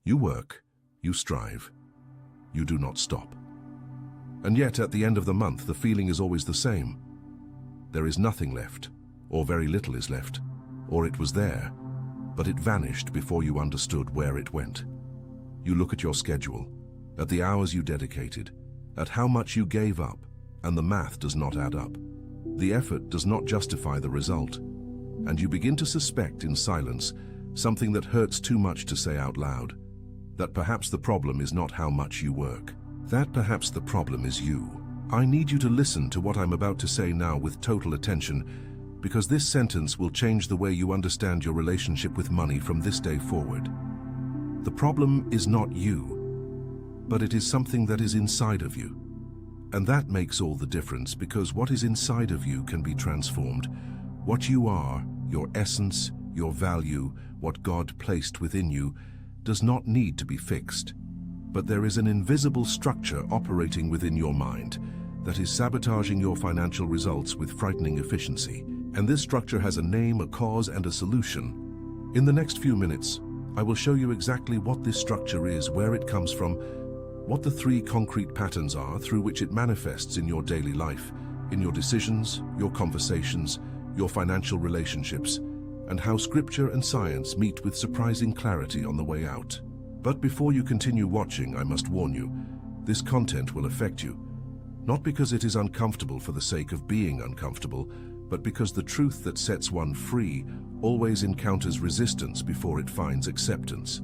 You work, you strive, you do not stop. And yet, at the end of the month, the feeling is always the same. There is nothing left, or very little is left, or it was there, but it vanished before you understood where it went. You look at your schedule, at the hours you dedicated, at how much you gave up, and the math does not add up. The effort does not justify the result, and you begin to suspect in silence something that hurts too much to say out loud, that perhaps the problem is not how much you work, that perhaps the problem is you. I need you to listen to what I'm about to say now with total attention, because this sentence will change the way you understand your relationship with money from this day forward. The problem is not you, but it is something that is inside of you. And that makes all the difference, because what is inside of you can be transformed. What you are, your essence, your value, what God placed within you, does not need to be fixed. But there is an invisible structure operating within your mind that is sabotaging your financial results with frightening efficiency. And this structure has a name, a cause, and a solution. In the next few minutes, I will show you exactly what this structure is, where it comes from, what the 3 concrete patterns are through which it manifests in your daily life, in your decisions, your conversations, your financial relationships, and how scripture and science meet with surprising clarity on the way out. But before you continue watching, I must warn you, this content will affect you. Not because it is uncomfortable for the sake of being uncomfortable, but because the truth that sets one free always encounters resistance before it finds acceptance.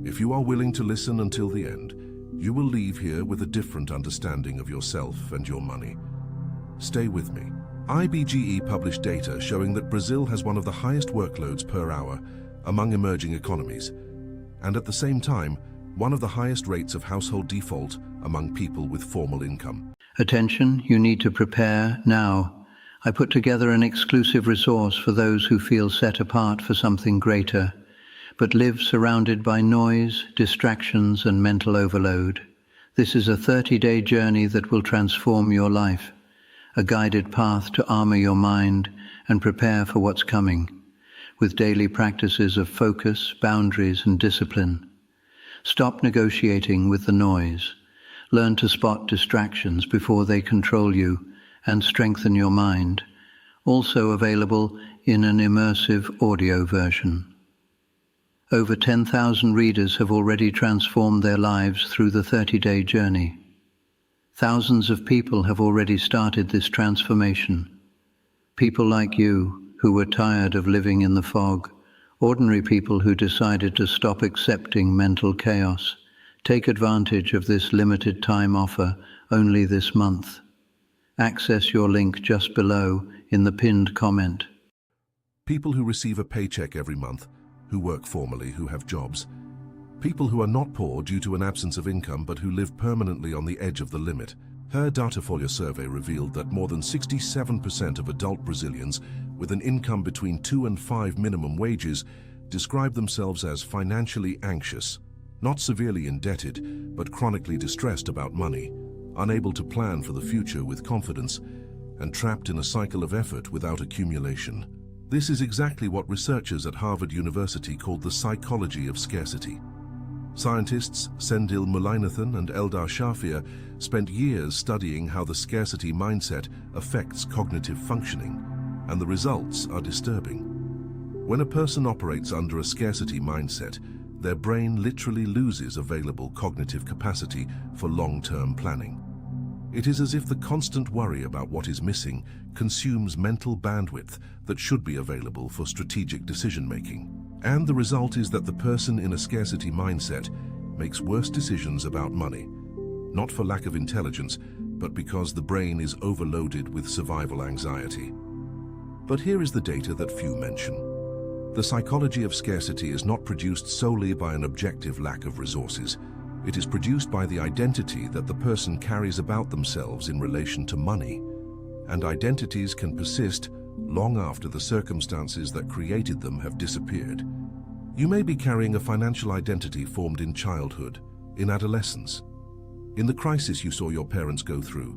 If you are willing to listen until the end, you will leave here with a different understanding of yourself and your money. Stay with me. IBGE published data showing that Brazil has one of the highest workloads per hour among emerging economies, and at the same time, one of the highest rates of household default among people with formal income. Attention, you need to prepare now. I put together an exclusive resource for those who feel set apart for something greater, but live surrounded by noise, distractions, and mental overload. This is a 30-day journey that will transform your life, a guided path to armor your mind and prepare for what's coming, with daily practices of focus, boundaries, and discipline. Stop negotiating with the noise. Learn to spot distractions before they control you, and strengthen your mind. Also available in an immersive audio version. Over 10,000 readers have already transformed their lives through the 30-day journey. Thousands of people have already started this transformation. People like you, who were tired of living in the fog. Ordinary people who decided to stop accepting mental chaos. Take advantage of this limited time offer only this month. Access your link just below in the pinned comment. People who receive a paycheck every month, who work formally, who have jobs. People who are not poor due to an absence of income but who live permanently on the edge of the limit. Her Datafolha survey revealed that more than 67% of adult Brazilians with an income between 2 and 5 minimum wages describe themselves as financially anxious, not severely indebted, but chronically distressed about money, unable to plan for the future with confidence, and trapped in a cycle of effort without accumulation. This is exactly what researchers at Harvard University called the psychology of scarcity. Scientists Sendil Mullainathan and Eldar Shafir spent years studying how the scarcity mindset affects cognitive functioning, and the results are disturbing. When a person operates under a scarcity mindset, their brain literally loses available cognitive capacity for long-term planning. It is as if the constant worry about what is missing consumes mental bandwidth that should be available for strategic decision-making. And the result is that the person in a scarcity mindset makes worse decisions about money, not for lack of intelligence, but because the brain is overloaded with survival anxiety. But here is the data that few mention. The psychology of scarcity is not produced solely by an objective lack of resources. It is produced by the identity that the person carries about themselves in relation to money. And identities can persist long after the circumstances that created them have disappeared. You may be carrying a financial identity formed in childhood, in adolescence, in the crisis you saw your parents go through,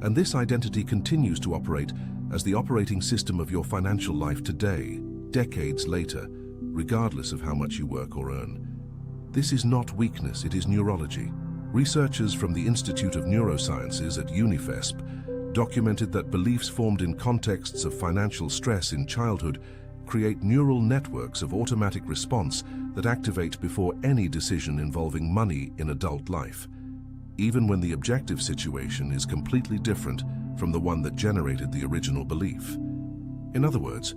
and this identity continues to operate as the operating system of your financial life today, decades later, regardless of how much you work or earn. This is not weakness, it is neurology. Researchers from the Institute of Neurosciences at UniFESP documented that beliefs formed in contexts of financial stress in childhood create neural networks of automatic response that activate before any decision involving money in adult life, even when the objective situation is completely different from the one that generated the original belief. In other words,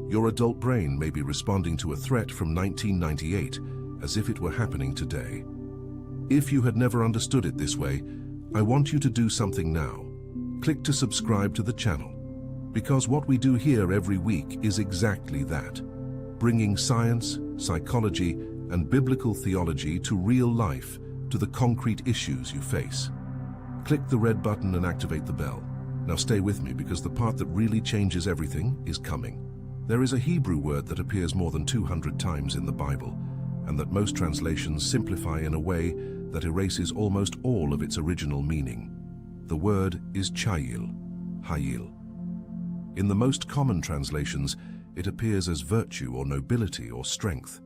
your adult brain may be responding to a threat from 1998 as if it were happening today. If you had never understood it this way, I want you to do something now. Click to subscribe to the channel, because what we do here every week is exactly that, bringing science, psychology, and biblical theology to real life, to the concrete issues you face. Click the red button and activate the bell. Now stay with me, because the part that really changes everything is coming. There is a Hebrew word that appears more than 200 times in the Bible, and that most translations simplify in a way that erases almost all of its original meaning. The word is chayil, hayil. In the most common translations, it appears as virtue or nobility or strength.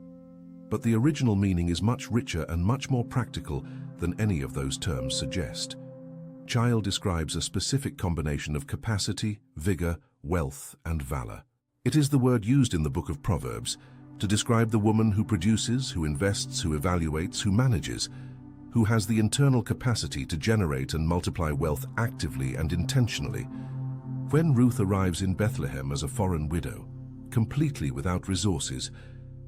But the original meaning is much richer and much more practical than any of those terms suggest. Chayil describes a specific combination of capacity, vigor, wealth, and valor. It is the word used in the book of Proverbs to describe the woman who produces, who invests, who evaluates, who manages, who has the internal capacity to generate and multiply wealth actively and intentionally. When Ruth arrives in Bethlehem as a foreign widow, completely without resources,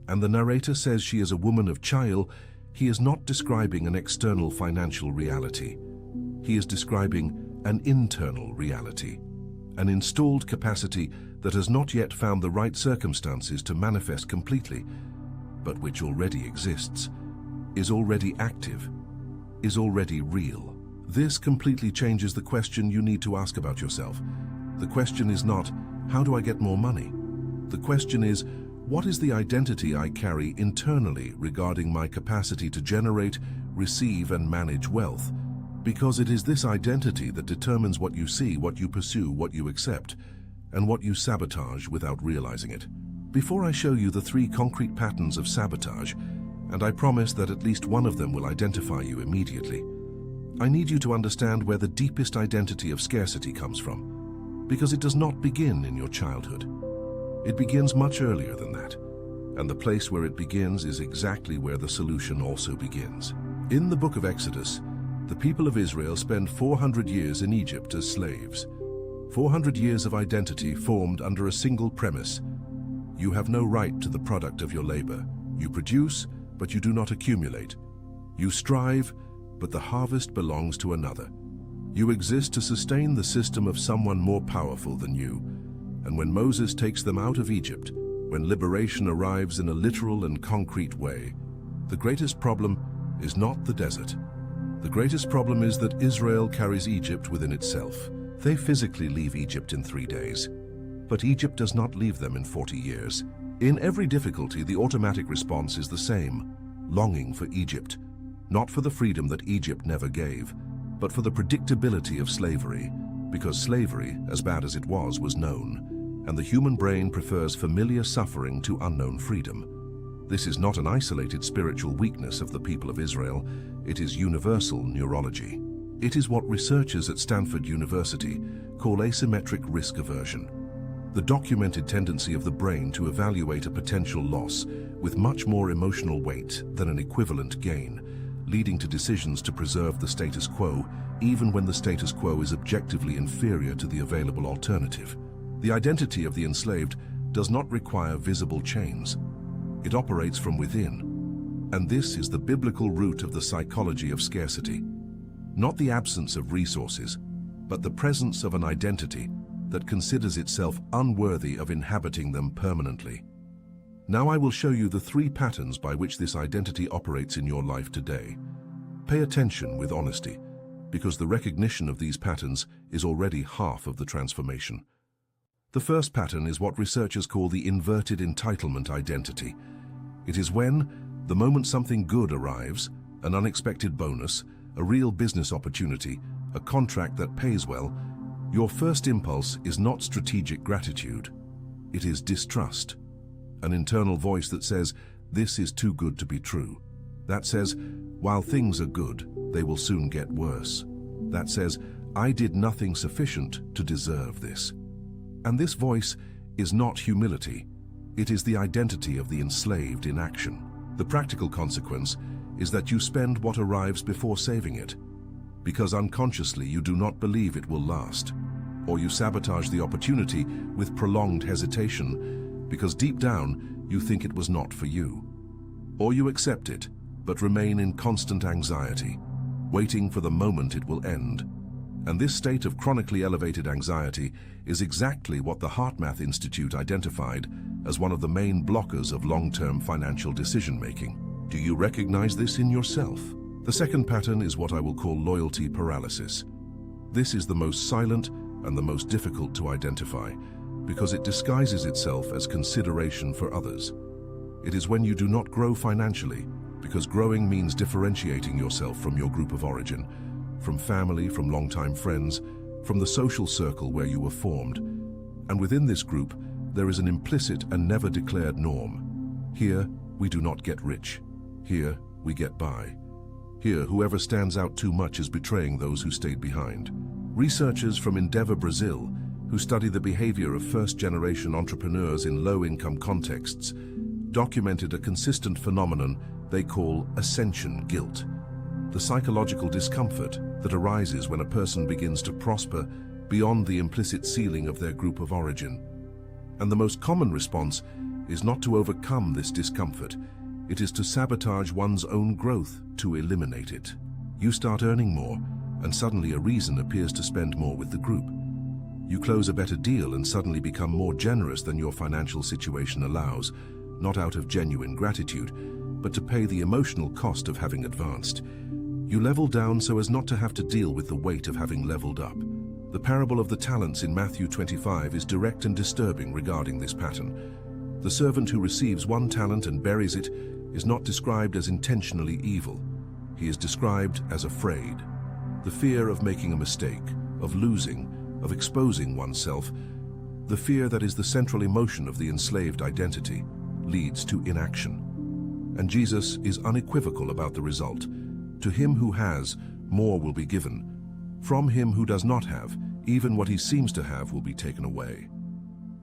and the narrator says she is a woman of chayil, he is not describing an external financial reality. He is describing an internal reality, an installed capacity that has not yet found the right circumstances to manifest completely, but which already exists, is already active, is already real. This completely changes the question you need to ask about yourself. The question is not, how do I get more money? The question is, what is the identity I carry internally regarding my capacity to generate, receive, and manage wealth? Because it is this identity that determines what you see, what you pursue, what you accept, and what you sabotage without realizing it. Before I show you the 3 concrete patterns of sabotage, and I promise that at least one of them will identify you immediately, I need you to understand where the deepest identity of scarcity comes from, because it does not begin in your childhood. It begins much earlier than that, and the place where it begins is exactly where the solution also begins. In the book of Exodus, the people of Israel spend 400 years in Egypt as slaves. 400 years of identity formed under a single premise. You have no right to the product of your labor. You produce, but you do not accumulate. You strive, but the harvest belongs to another. You exist to sustain the system of someone more powerful than you. And when Moses takes them out of Egypt, when liberation arrives in a literal and concrete way, the greatest problem is not the desert. The greatest problem is that Israel carries Egypt within itself. They physically leave Egypt in 3 days, but Egypt does not leave them in 40 years. In every difficulty, the automatic response is the same: longing for Egypt, not for the freedom that Egypt never gave, but for the predictability of slavery, because slavery, as bad as it was known, and the human brain prefers familiar suffering to unknown freedom. This is not an isolated spiritual weakness of the people of Israel, it is universal neurology. It is what researchers at Stanford University call asymmetric risk aversion, the documented tendency of the brain to evaluate a potential loss with much more emotional weight than an equivalent gain, leading to decisions to preserve the status quo, even when the status quo is objectively inferior to the available alternative. The identity of the enslaved does not require visible chains. It operates from within, and this is the biblical root of the psychology of scarcity. Not the absence of resources, but the presence of an identity that considers itself unworthy of inhabiting them permanently. Now I will show you the 3 patterns by which this identity operates in your life today. Pay attention with honesty, because the recognition of these patterns is already half of the transformation. The first pattern is what researchers call the inverted entitlement identity. It is when, the moment something good arrives, an unexpected bonus, a real business opportunity, a contract that pays well, your first impulse is not strategic gratitude. It is distrust, an internal voice that says, "This is too good to be true." That says, while things are good, they will soon get worse. That says, I did nothing sufficient to deserve this. And this voice is not humility. It is the identity of the enslaved in action. The practical consequence is that you spend what arrives before saving it, because unconsciously you do not believe it will last, or you sabotage the opportunity with prolonged hesitation, because deep down you think it was not for you. Or you accept it, but remain in constant anxiety, waiting for the moment it will end. And this state of chronically elevated anxiety is exactly what the HeartMath Institute identified as one of the main blockers of long-term financial decision-making. Do you recognize this in yourself? The second pattern is what I will call loyalty paralysis. This is the most silent and the most difficult to identify because it disguises itself as consideration for others. It is when you do not grow financially, because growing means differentiating yourself from your group of origin, from family, from longtime friends, from the social circle where you were formed. And within this group, there is an implicit and never declared norm. Here, we do not get rich. Here, we get by. Here, whoever stands out too much is betraying those who stayed behind. Researchers from Endeavor Brazil, who study the behavior of first-generation entrepreneurs in low-income contexts, documented a consistent phenomenon they call ascension guilt, the psychological discomfort that arises when a person begins to prosper beyond the implicit ceiling of their group of origin. And the most common response is not to overcome this discomfort, it is to sabotage one's own growth to eliminate it. You start earning more, and suddenly a reason appears to spend more with the group. You close a better deal and suddenly become more generous than your financial situation allows, not out of genuine gratitude, but to pay the emotional cost of having advanced. You level down so as not to have to deal with the weight of having leveled up. The parable of the talents in Matthew 25 is direct and disturbing regarding this pattern. The servant who receives 1 talent and buries it is not described as intentionally evil. He is described as afraid. The fear of making a mistake, of losing, of exposing oneself, the fear that is the central emotion of the enslaved identity, leads to inaction. And Jesus is unequivocal about the result. To him who has, more will be given. From him who does not have, even what he seems to have will be taken away.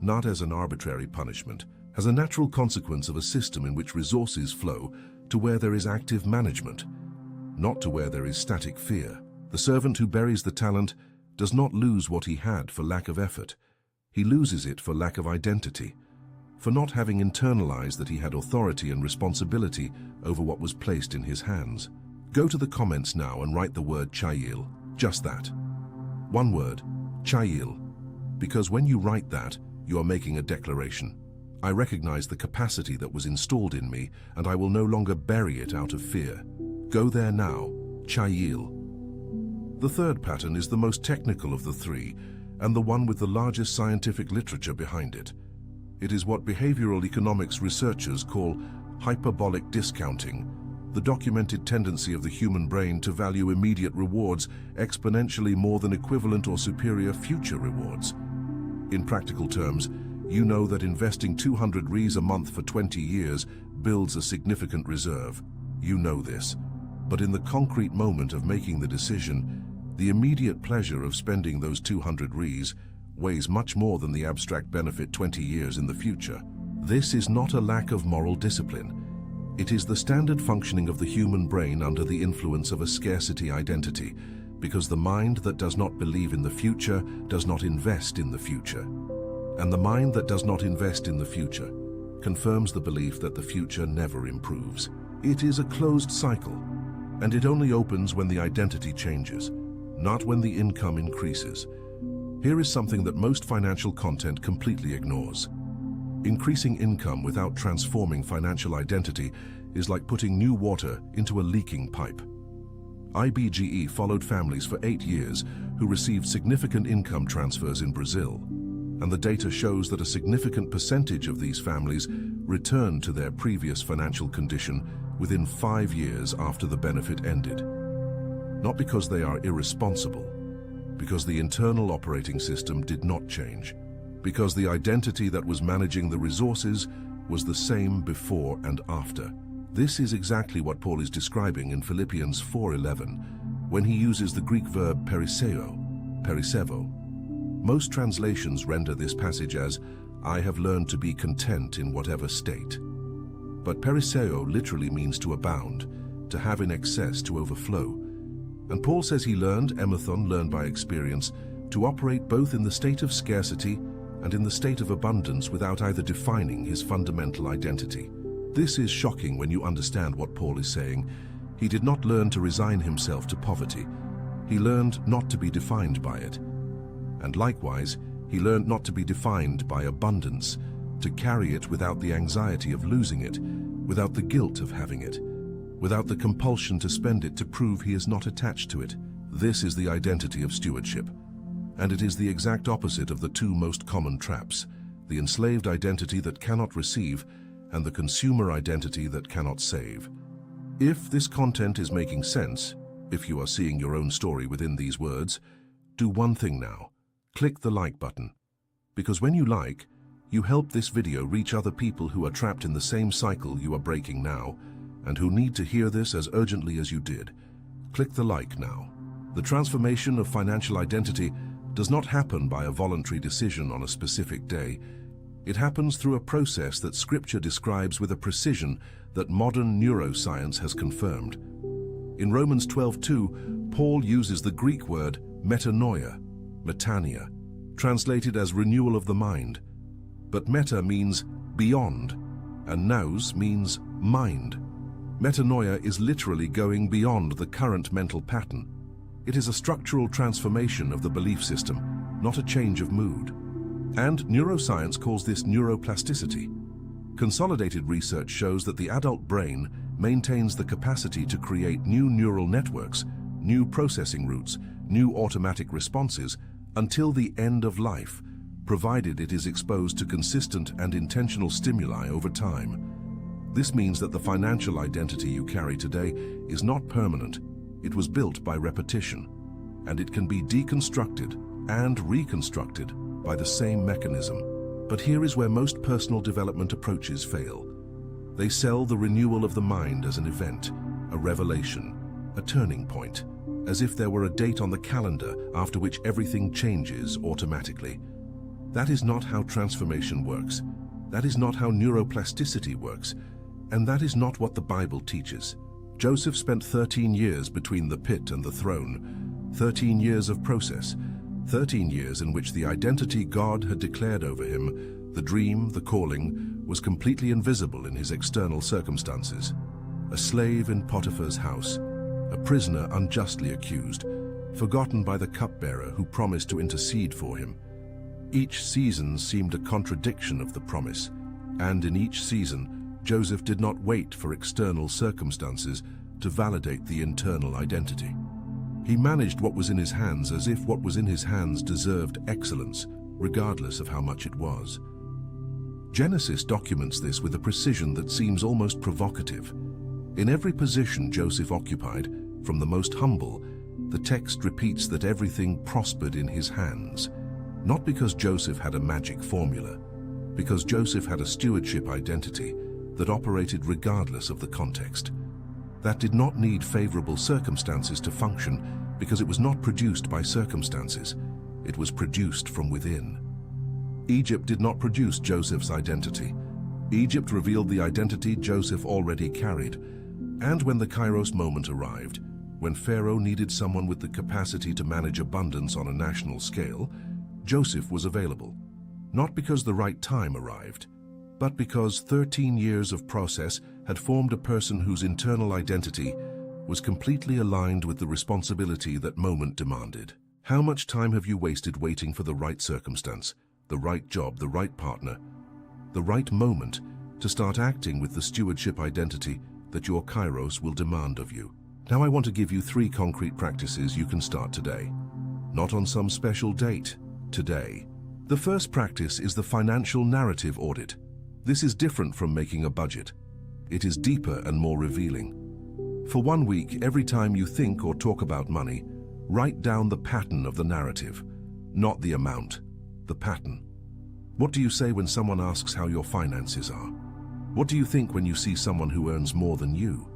Not as an arbitrary punishment, as a natural consequence of a system in which resources flow to where there is active management, not to where there is static fear. The servant who buries the talent does not lose what he had for lack of effort. He loses it for lack of identity, for not having internalized that he had authority and responsibility over what was placed in his hands. Go to the comments now and write the word Chayil, just that. One word, Chayil, because when you write that, you are making a declaration. I recognize the capacity that was installed in me, and I will no longer bury it out of fear. Go there now, Chayil. The third pattern is the most technical of the three, and the one with the largest scientific literature behind it. It is what behavioral economics researchers call hyperbolic discounting, the documented tendency of the human brain to value immediate rewards exponentially more than equivalent or superior future rewards. In practical terms, you know that investing 200 Rs a month for 20 years builds a significant reserve. You know this. But in the concrete moment of making the decision, the immediate pleasure of spending those 200 Rs weighs much more than the abstract benefit 20 years in the future. This is not a lack of moral discipline. It is the standard functioning of the human brain under the influence of a scarcity identity, because the mind that does not believe in the future does not invest in the future. And the mind that does not invest in the future confirms the belief that the future never improves. It is a closed cycle, and it only opens when the identity changes, not when the income increases. Here is something that most financial content completely ignores. Increasing income without transforming financial identity is like putting new water into a leaking pipe. IBGE followed families for 8 years who received significant income transfers in Brazil, and the data shows that a significant percentage of these families returned to their previous financial condition within 5 years after the benefit ended. Not because they are irresponsible, because the internal operating system did not change, because the identity that was managing the resources was the same before and after. This is exactly what Paul is describing in Philippians 4:11, when he uses the Greek verb perisevo. Most translations render this passage as, "I have learned to be content in whatever state." But periseo literally means to abound, to have in excess, to overflow. And Paul says he learned, emathon, learned by experience, to operate both in the state of scarcity and in the state of abundance without either defining his fundamental identity. This is shocking when you understand what Paul is saying. He did not learn to resign himself to poverty. He learned not to be defined by it. And likewise, he learned not to be defined by abundance, to carry it without the anxiety of losing it, without the guilt of having it, without the compulsion to spend it to prove he is not attached to it. This is the identity of stewardship. And it is the exact opposite of the two most common traps, the enslaved identity that cannot receive and the consumer identity that cannot save. If this content is making sense, if you are seeing your own story within these words, do one thing now. Click the like button. Because when you like, you help this video reach other people who are trapped in the same cycle you are breaking now, and who need to hear this as urgently as you did. Click the like now. The transformation of financial identity does not happen by a voluntary decision on a specific day. It happens through a process that Scripture describes with a precision that modern neuroscience has confirmed. In Romans 12:2, Paul uses the Greek word metanoia, metania, translated as renewal of the mind. But meta means beyond, and nous means mind. Metanoia is literally going beyond the current mental pattern. It is a structural transformation of the belief system, not a change of mood. And neuroscience calls this neuroplasticity. Consolidated research shows that the adult brain maintains the capacity to create new neural networks, new processing routes, new automatic responses until the end of life, provided it is exposed to consistent and intentional stimuli over time. This means that the financial identity you carry today is not permanent. It was built by repetition, and it can be deconstructed and reconstructed by the same mechanism. But here is where most personal development approaches fail. They sell the renewal of the mind as an event, a revelation, a turning point, as if there were a date on the calendar after which everything changes automatically. That is not how transformation works. That is not how neuroplasticity works. And that is not what the Bible teaches. Joseph spent 13 years between the pit and the throne, 13 years of process, 13 years in which the identity God had declared over him, the dream, the calling, was completely invisible in his external circumstances. A slave in Potiphar's house, a prisoner unjustly accused, forgotten by the cupbearer who promised to intercede for him. Each season seemed a contradiction of the promise, and in each season, Joseph did not wait for external circumstances to validate the internal identity. He managed what was in his hands as if what was in his hands deserved excellence, regardless of how much it was. Genesis documents this with a precision that seems almost provocative. In every position Joseph occupied, from the most humble, the text repeats that everything prospered in his hands. Not because Joseph had a magic formula, because Joseph had a stewardship identity that operated regardless of the context. That did not need favorable circumstances to function because it was not produced by circumstances. It was produced from within. Egypt did not produce Joseph's identity. Egypt revealed the identity Joseph already carried. And when the Kairos moment arrived, when Pharaoh needed someone with the capacity to manage abundance on a national scale, Joseph was available. Not because the right time arrived, but because 13 years of process had formed a person whose internal identity was completely aligned with the responsibility that moment demanded. How much time have you wasted waiting for the right circumstance, the right job, the right partner, the right moment to start acting with the stewardship identity that your Kairos will demand of you? Now I want to give you 3 concrete practices you can start today. Not on some special date, today. The first practice is the financial narrative audit. This is different from making a budget. It is deeper and more revealing. For 1 week, every time you think or talk about money, write down the pattern of the narrative, not the amount, the pattern. What do you say when someone asks how your finances are? What do you think when you see someone who earns more than you?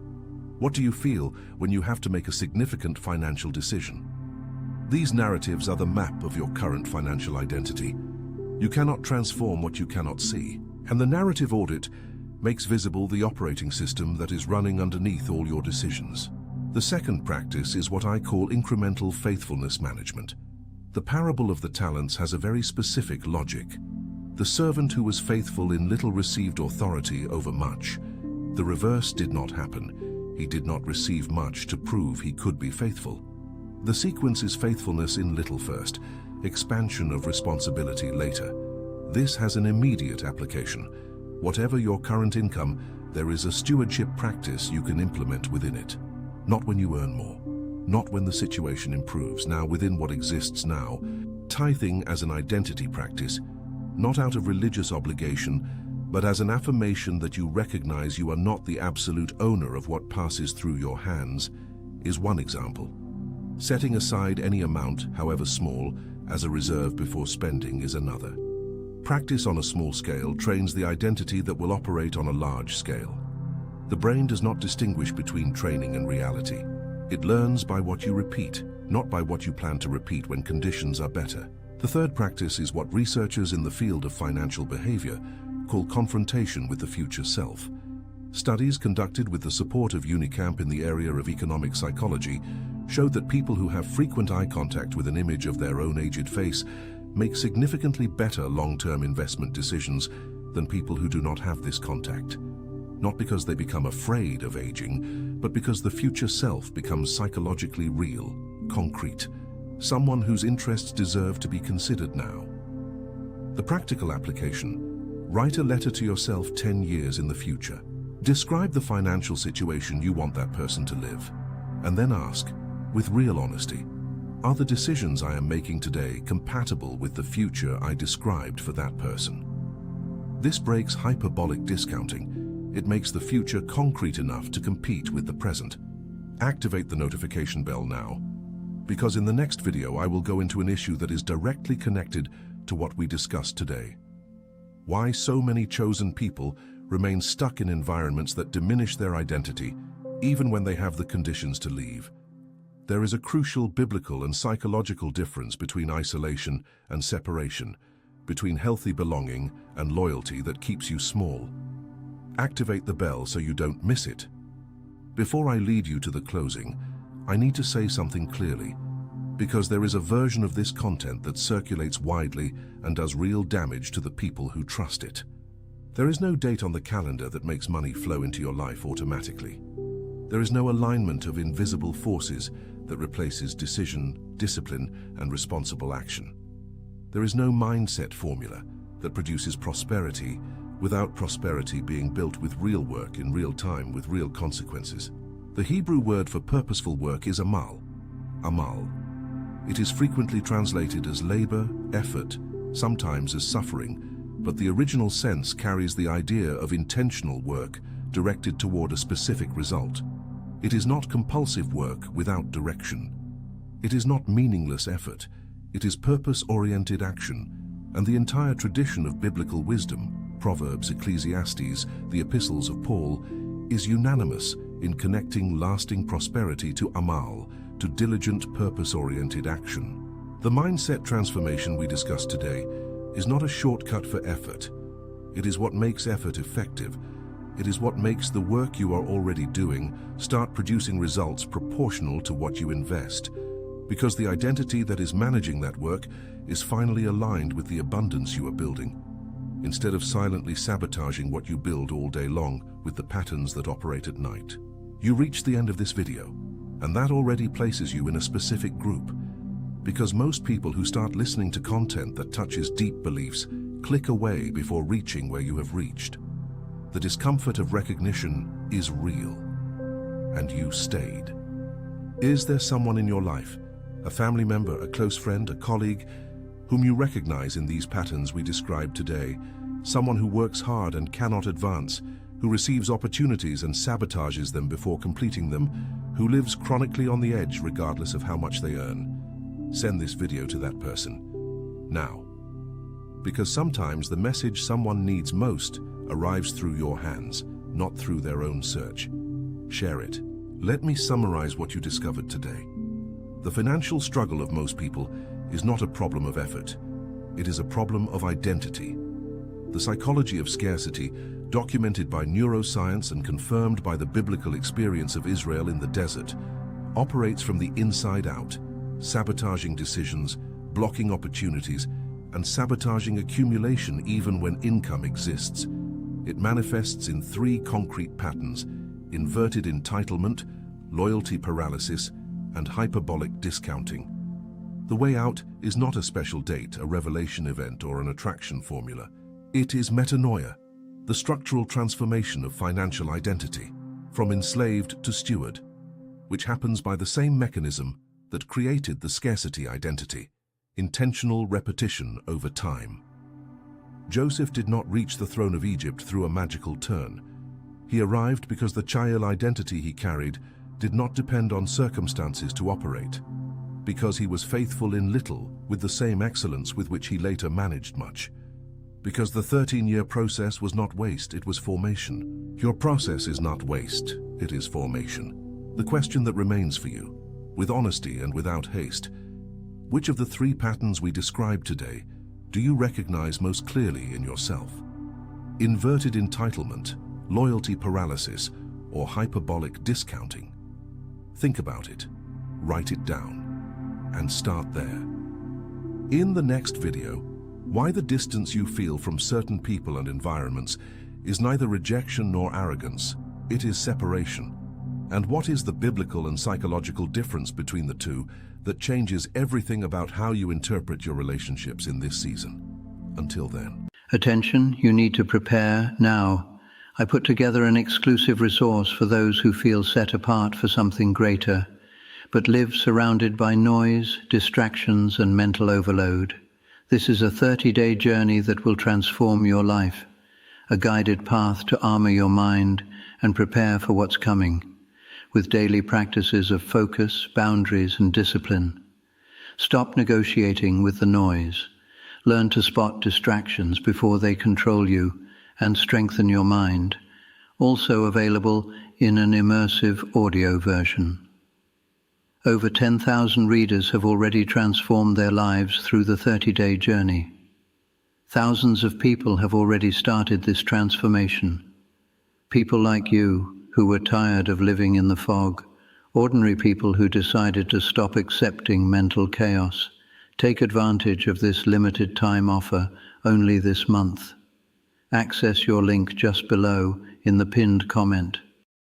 What do you feel when you have to make a significant financial decision? These narratives are the map of your current financial identity. You cannot transform what you cannot see, and the narrative audit makes visible the operating system that is running underneath all your decisions. The second practice is what I call incremental faithfulness management. The parable of the talents has a very specific logic. The servant who was faithful in little received authority over much. The reverse did not happen. He did not receive much to prove he could be faithful. The sequence is faithfulness in little first, expansion of responsibility later. This has an immediate application. Whatever your current income, there is a stewardship practice you can implement within it. Not when you earn more, not when the situation improves, now within what exists now. Tithing as an identity practice, not out of religious obligation, but as an affirmation that you recognize you are not the absolute owner of what passes through your hands, is one example. Setting aside any amount, however small, as a reserve before spending is another. Practice on a small scale trains the identity that will operate on a large scale. The brain does not distinguish between training and reality. It learns by what you repeat, not by what you plan to repeat when conditions are better. The third practice is what researchers in the field of financial behavior call confrontation with the future self. Studies conducted with the support of Unicamp in the area of economic psychology showed that people who have frequent eye contact with an image of their own aged face make significantly better long-term investment decisions than people who do not have this contact. Not because they become afraid of aging, but because the future self becomes psychologically real, concrete, someone whose interests deserve to be considered now. The practical application: write a letter to yourself 10 years in the future. Describe the financial situation you want that person to live, and then ask, with real honesty, are the decisions I am making today compatible with the future I described for that person? This breaks hyperbolic discounting. It makes the future concrete enough to compete with the present. Activate the notification bell now, because in the next video I will go into an issue that is directly connected to what we discussed today. Why so many chosen people remain stuck in environments that diminish their identity, even when they have the conditions to leave. There is a crucial biblical and psychological difference between isolation and separation, between healthy belonging and loyalty that keeps you small. Activate the bell so you don't miss it. Before I lead you to the closing, I need to say something clearly, because there is a version of this content that circulates widely and does real damage to the people who trust it. There is no date on the calendar that makes money flow into your life automatically. There is no alignment of invisible forces that replaces decision, discipline, and responsible action. There is no mindset formula that produces prosperity without prosperity being built with real work in real time with real consequences. The Hebrew word for purposeful work is amal. Amal. It is frequently translated as labor, effort, sometimes as suffering, but the original sense carries the idea of intentional work directed toward a specific result. It is not compulsive work without direction. It is not meaningless effort. It is purpose-oriented action, and the entire tradition of biblical wisdom, Proverbs, Ecclesiastes, the epistles of Paul, is unanimous in connecting lasting prosperity to amal, to diligent, purpose-oriented action. The mindset transformation we discussed today is not a shortcut for effort. It is what makes effort effective. It is what makes the work you are already doing start producing results proportional to what you invest, because the identity that is managing that work is finally aligned with the abundance you are building, instead of silently sabotaging what you build all day long with the patterns that operate at night. You reach the end of this video, and that already places you in a specific group, because most people who start listening to content that touches deep beliefs click away before reaching where you have reached. The discomfort of recognition is real, and you stayed. Is there someone in your life, a family member, a close friend, a colleague, whom you recognize in these patterns we described today? Someone who works hard and cannot advance, who receives opportunities and sabotages them before completing them, who lives chronically on the edge regardless of how much they earn. Send this video to that person now, because sometimes the message someone needs most arrives through your hands, not through their own search. Share it. Let me summarize what you discovered today. The financial struggle of most people is not a problem of effort. It is a problem of identity. The psychology of scarcity, documented by neuroscience and confirmed by the biblical experience of Israel in the desert, operates from the inside out, sabotaging decisions, blocking opportunities, and sabotaging accumulation even when income exists. It manifests in three concrete patterns: inverted entitlement, loyalty paralysis, and hyperbolic discounting. The way out is not a special date, a revelation event, or an attraction formula. It is metanoia, the structural transformation of financial identity, from enslaved to steward, which happens by the same mechanism that created the scarcity identity: intentional repetition over time. Joseph did not reach the throne of Egypt through a magical turn. He arrived because the child identity he carried did not depend on circumstances to operate, because he was faithful in little with the same excellence with which he later managed much. Because the 13-year process was not waste, it was formation. Your process is not waste, it is formation. The question that remains for you, with honesty and without haste, which of the three patterns we described today do you recognize most clearly in yourself? Inverted entitlement, loyalty paralysis, or hyperbolic discounting? Think about it, write it down, and start there. In the next video, why the distance you feel from certain people and environments is neither rejection nor arrogance, it is separation. And what is the biblical and psychological difference between the two that changes everything about how you interpret your relationships in this season? Until then. Attention, you need to prepare now. I put together an exclusive resource for those who feel set apart for something greater, but live surrounded by noise, distractions, and mental overload. This is a 30-day journey that will transform your life, a guided path to armor your mind and prepare for what's coming, with daily practices of focus, boundaries, and discipline. Stop negotiating with the noise. Learn to spot distractions before they control you and strengthen your mind. Also available in an immersive audio version. Over 10,000 readers have already transformed their lives through the 30-day journey. Thousands of people have already started this transformation. People like you, who were tired of living in the fog, ordinary people who decided to stop accepting mental chaos. Take advantage of this limited time offer only this month. Access your link just below in the pinned comment.